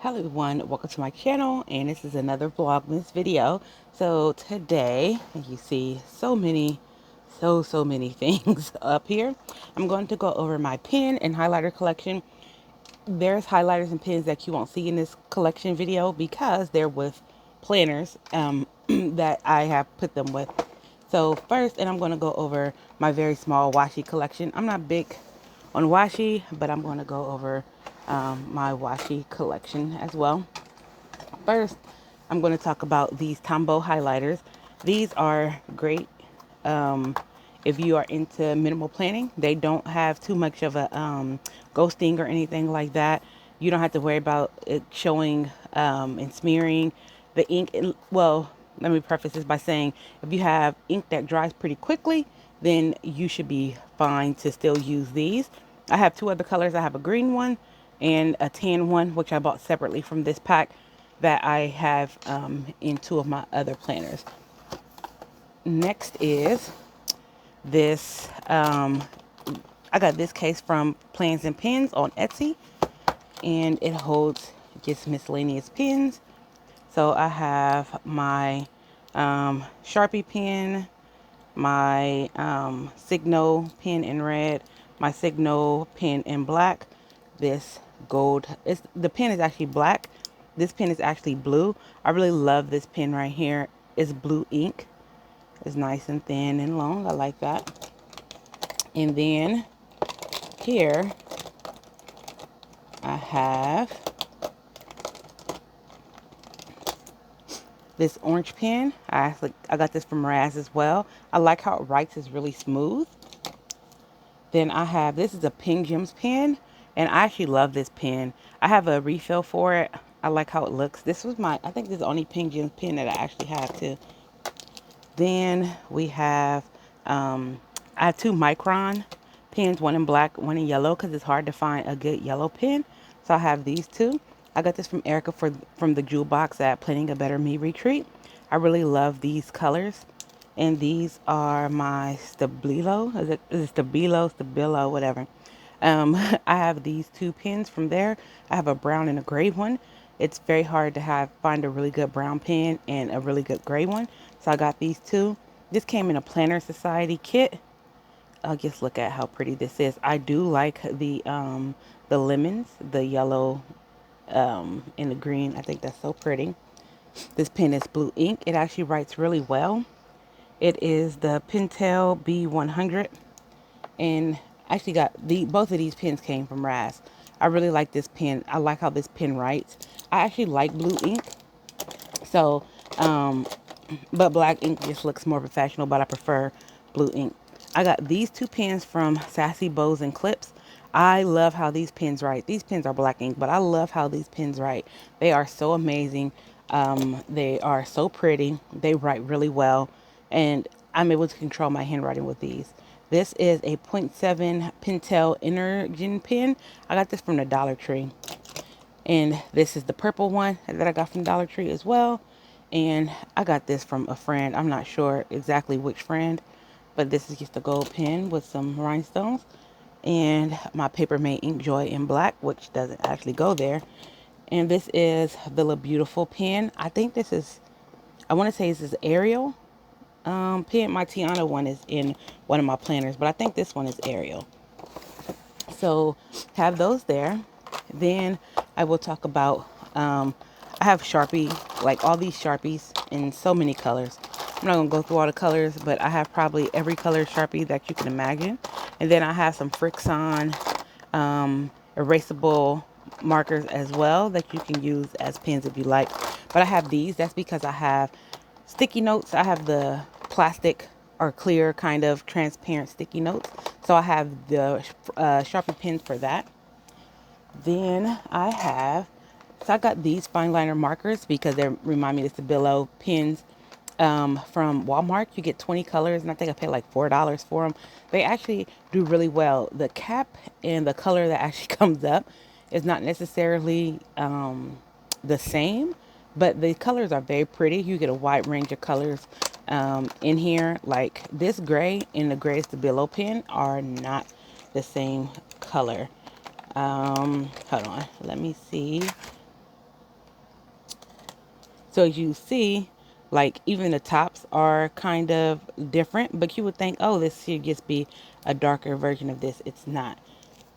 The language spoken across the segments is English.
Hello everyone, welcome to my channel, and this is another Vlogmas video. So today, you see so many things up here. I'm going to go over my pen and highlighter collection. There's highlighters and pens that you won't see in this collection video because they're with planners that I have put them with. So first, and I'm going to go over my very small washi collection. I'm not big on washi, but I'm going to go over my washi collection as well. First, I'm going to talk about these Tombow highlighters. These are great if you are into minimal planning. They don't have too much of a ghosting or anything like that. You don't have to worry about it showing and smearing the ink. Well, let me preface this by saying if you have ink that dries pretty quickly, then you should be fine to still use these. I have two other colors. I have a green one and a tan one, which I bought separately from this pack that I have in two of my other planners. Next is this. I got this case from Plans and Pens on Etsy, and it holds just miscellaneous pens. So I have my Sharpie pen, my Signo pen in red, my Signo pen in black, this gold. The pen is actually black. This pen is actually blue. I really love this pen right here. It's blue ink. It's nice and thin and long. I like that. And then here I have this orange pen. I got this from Raz as well. I like how it writes. It's really smooth. Then I have, this is a Pink Gems pen, and I actually love this pen. I have a refill for it. I like how it looks. This was I think this is the only Pink Gems pen that I actually have too. Then we have, I have two Micron pens, one in black, one in yellow, because it's hard to find a good yellow pen. So I have these two. I got this from Erica from the jewel box at Planning a Better Me Retreat. I really love these colors. And these are my Stabilo. Is it Stabilo, whatever. I have these two pens from there. I have a brown and a gray one. It's very hard to find a really good brown pen and a really good gray one. So I got these two. This came in a Planner Society kit. I'll just look at how pretty this is. I do like the lemons, the yellow and the green. I think that's so pretty. This pen is blue ink. It actually writes really well. It is the Pentel B100, and I actually got both of these pens came from Raz. I really like this pen. I like how this pen writes. I actually like blue ink, so but black ink just looks more professional, but I prefer blue ink. I got these two pens from Sassy Bows and Clips. I love how these pens write. These pens are black ink, but I love how these pens write. They are so amazing. They are so pretty. They write really well, and I'm able to control my handwriting with these. This is a 0.7 Pentel Energen pen. I got this from the Dollar Tree. And this is the purple one that I got from Dollar Tree as well. And I got this from a friend. I'm not sure exactly which friend, but this is just a gold pen with some rhinestones. And my Paper Mate Inkjoy in black, which doesn't actually go there. And this is the La Beautiful pen. I think this is, I want to say this is Arial pen. My Tiana one is in one of my planners, but I think this one is Arial. So have those there. Then I will talk about, I have Sharpie, like all these Sharpies in so many colors. I'm not going to go through all the colors, but I have probably every color Sharpie that you can imagine. And then I have some Frixon erasable markers as well that you can use as pens if you like. But I have these. That's because I have sticky notes. I have the plastic or clear kind of transparent sticky notes. So I have the Sharpie pens for that. Then I got these fine liner markers because they remind me of the Stabilo pens from Walmart. You get 20 colors, and I think I paid like $4 for them. They actually do really well. The cap and the color that actually comes up is not necessarily the same, but the colors are very pretty. You get a wide range of colors in here. Like this gray and the gray Stabilo pen are not the same color. Hold on, let me see. So as you see, like even the tops are kind of different, but you would think, oh, this should just be a darker version of this. It's not.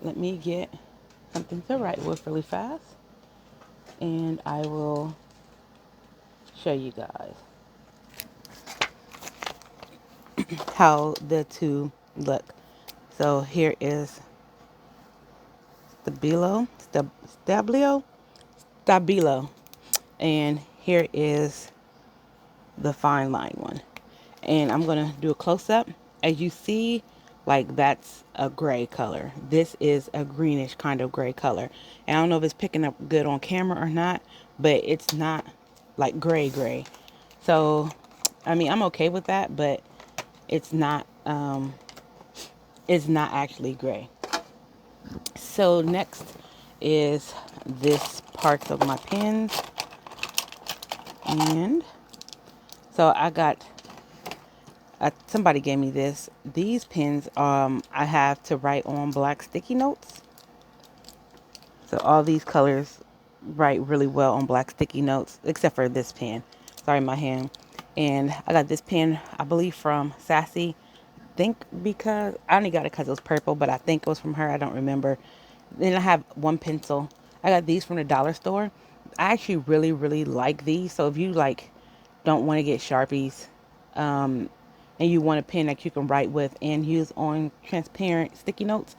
Let me get something to write with really fast, and I will show you guys how the two look. So here is Stabilo, Stabilo, and here is the fine line one. And I'm gonna do a close-up. As you see, like that's a gray color. This is a greenish kind of gray color. And I don't know if it's picking up good on camera or not, but it's not like gray. So, I mean, I'm okay with that, but it's not actually gray. So next is this part of my pens. And so I got somebody gave me this. These pens I have to write on black sticky notes. So all these colors write really well on black sticky notes, except for this pen. Sorry, my hand. And I got this pen, I believe, from Sassy. I think because I only got it because it was purple, but I think it was from her. I don't remember. Then I have one pencil. I got these from the dollar store. I actually really like these. So if you like don't want to get Sharpies, and you want a pen that you can write with and use on transparent sticky notes,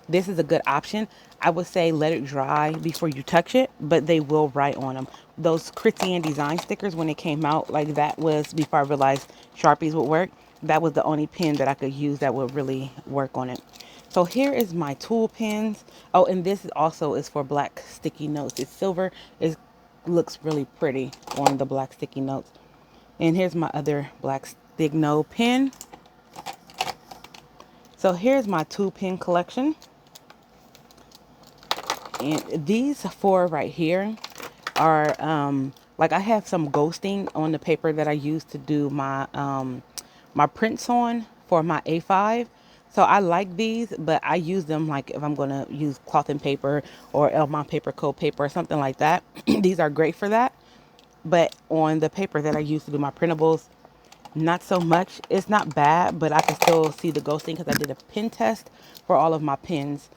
this is a good option. I would say let it dry before you touch it, but they will write on them. Those Christian design stickers, when it came out, like that was before I realized Sharpies would work. That was the only pen that I could use that would really work on it. So here is my tool pens. Oh, and this also is for black sticky notes. It's silver. It looks really pretty on the black sticky notes. And here's my other black Stigno pen. So here's my 2-pen collection. And these 4 right here are, like I have some ghosting on the paper that I use to do my, my prints on for my A5. So I like these, but I use them like if I'm going to use cloth and paper or Elmont paper, coat paper, or something like that. These are great for that. But on the paper that I use to do my printables, not so much. It's not bad, but I can still see the ghosting because I did a pen test for all of my pens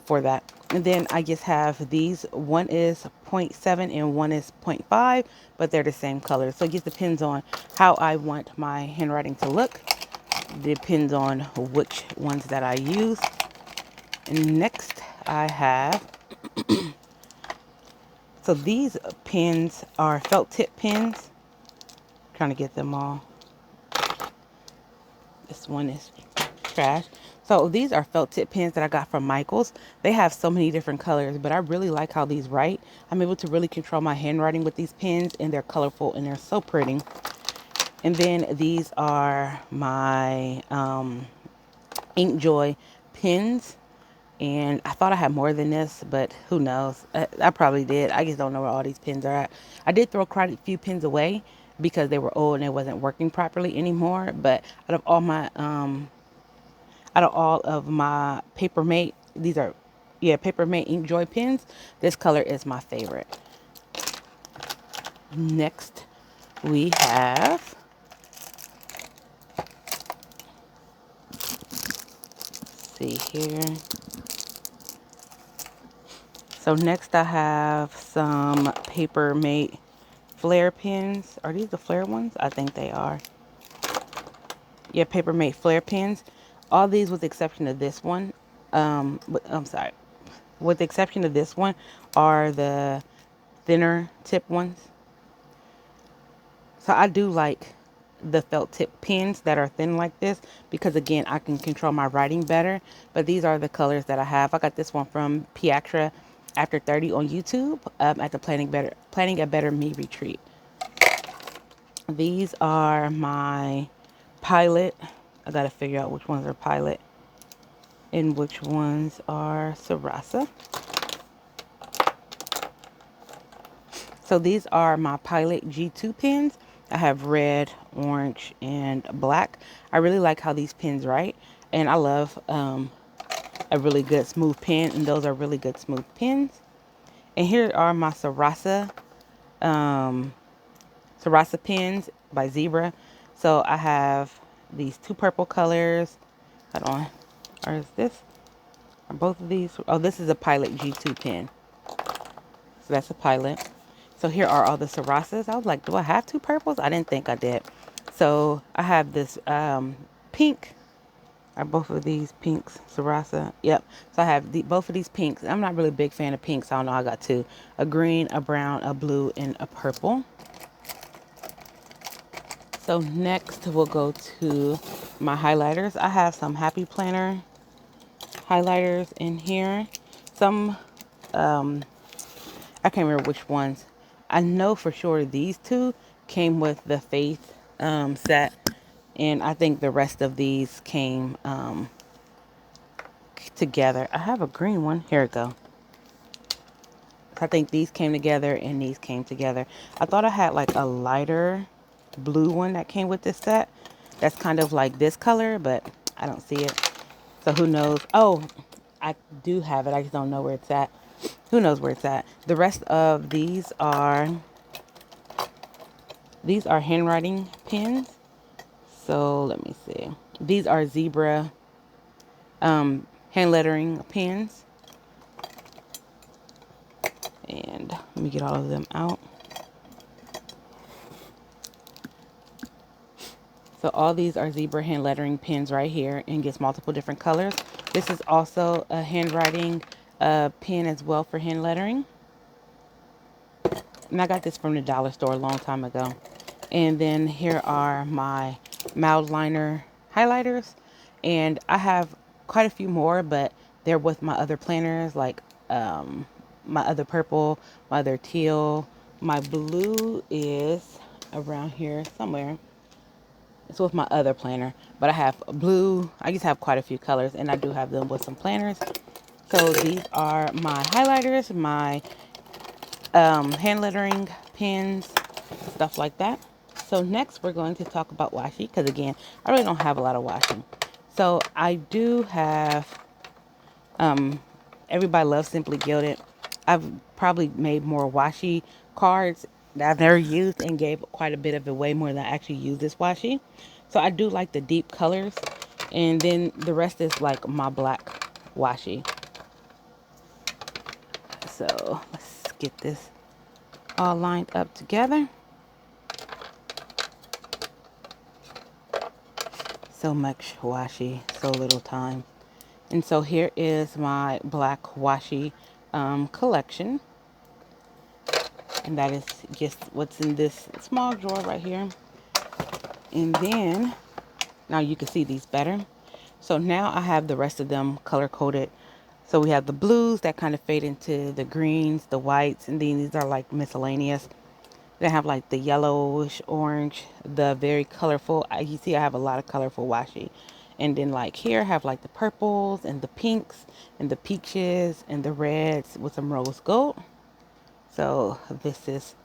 for that. And then I just have these. One is 0.7 and one is 0.5, but they're the same color. So it just depends on how I want my handwriting to look. Depends on which ones that I use. And next I have, so these pens are felt tip pens. Trying to get them all. This one is trash. So these are felt tip pens that I got from Michaels. They have so many different colors, but I really like how these write. I'm able to really control my handwriting with these pens, and they're colorful and they're so pretty. And then these are my Inkjoy pens. And I thought I had more than this, but who knows? I probably did. I just don't know where all these pens are at. I did throw quite a few pens away because they were old and it wasn't working properly anymore. But out of all of my Papermate, these are, yeah, Papermate Inkjoy pens, this color is my favorite. Next, we have, let's see here. So next I have some Papermate Flare pens. Are these the Flare ones? I think they are. Yeah, Papermate Flare pens. All these with the exception of this one. I'm sorry. With the exception of this one are the thinner tip ones. So I do like the felt tip pens that are thin like this because again I can control my writing better. But these are the colors that I have. I got this one from Piatra After 30 on YouTube at the Planning a Better Me retreat. These are my Pilot. I gotta figure out which ones are Pilot and which ones are Sarasa. So these are my Pilot G2 pens. I have red, orange, and black. I really like how these pens write, and I love a really good smooth pen, and those are really good smooth pens. And here are my Sarasa Sarasa pens by Zebra. So I have these two purple colors. Hold on. Or is this? Are both of these? Oh, this is a Pilot G2 pen. So that's a Pilot. So here are all the Sarasas. I was like, do I have two purples? I didn't think I did. So I have this pink. Are both of these pinks Sarasa? Yep. So I have both of these pinks. I'm not really a big fan of pinks. I don't know. I got two. A green, a brown, a blue, and a purple. So next we'll go to my highlighters. I have some Happy Planner highlighters in here. Some, I can't remember which ones. I know for sure these two came with the Faith set. And I think the rest of these came together. I have a green one. Here we go. I think these came together and these came together. I thought I had like a lighter blue one that came with this set. That's kind of like this color, but I don't see it. So who knows? Oh, I do have it. I just don't know where it's at. Who knows where it's at? The rest of these are handwriting pens. So let me see. These are Zebra hand lettering pens. And let me get all of them out. So all these are Zebra hand lettering pens right here, and gets multiple different colors. This is also a handwriting pen as well for hand lettering. And I got this from the dollar store a long time ago. And then here are my mild liner highlighters. And I have quite a few more, but they're with my other planners, like my other purple, my other teal. My blue is around here somewhere. It's with my other planner, but I have blue. I just have quite a few colors, and I do have them with some planners. So these are my highlighters, my hand lettering pens, stuff like that. So next we're going to talk about washi, because again, I really don't have a lot of washi. So I do have, everybody loves Simply Gilded. I've probably made more washi cards that I've never used and gave quite a bit of it away more than I actually use this washi. So I do like the deep colors. And then the rest is like my black washi. So let's get this all lined up together. So much washi, so little time. And so here is my black washi collection. And that is just what's in this small drawer right here. And then, now you can see these better. So now I have the rest of them color coded. So we have the blues that kind of fade into the greens, the whites, and then these are like miscellaneous. Then I have like the yellowish orange, the very colorful. You see I have a lot of colorful washi. And then like here I have like the purples and the pinks and the peaches and the reds with some rose gold. So this is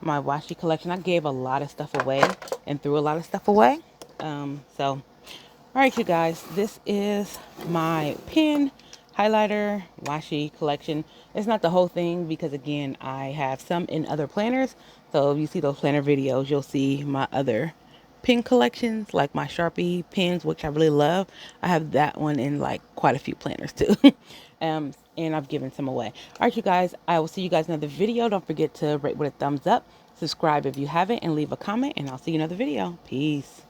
my washi collection. I gave a lot of stuff away and threw a lot of stuff away. All right, you guys, this is my pen highlighter washi collection. It's not the whole thing because again, I have some in other planners. So if you see those planner videos, you'll see my other pen collections, like my Sharpie pens, which I really love. I have that one in like quite a few planners too. And I've given some away. All right, you guys, I will see you guys in another video. Don't forget to rate with a thumbs up, subscribe if you haven't, and leave a comment, and I'll see you in another video. Peace.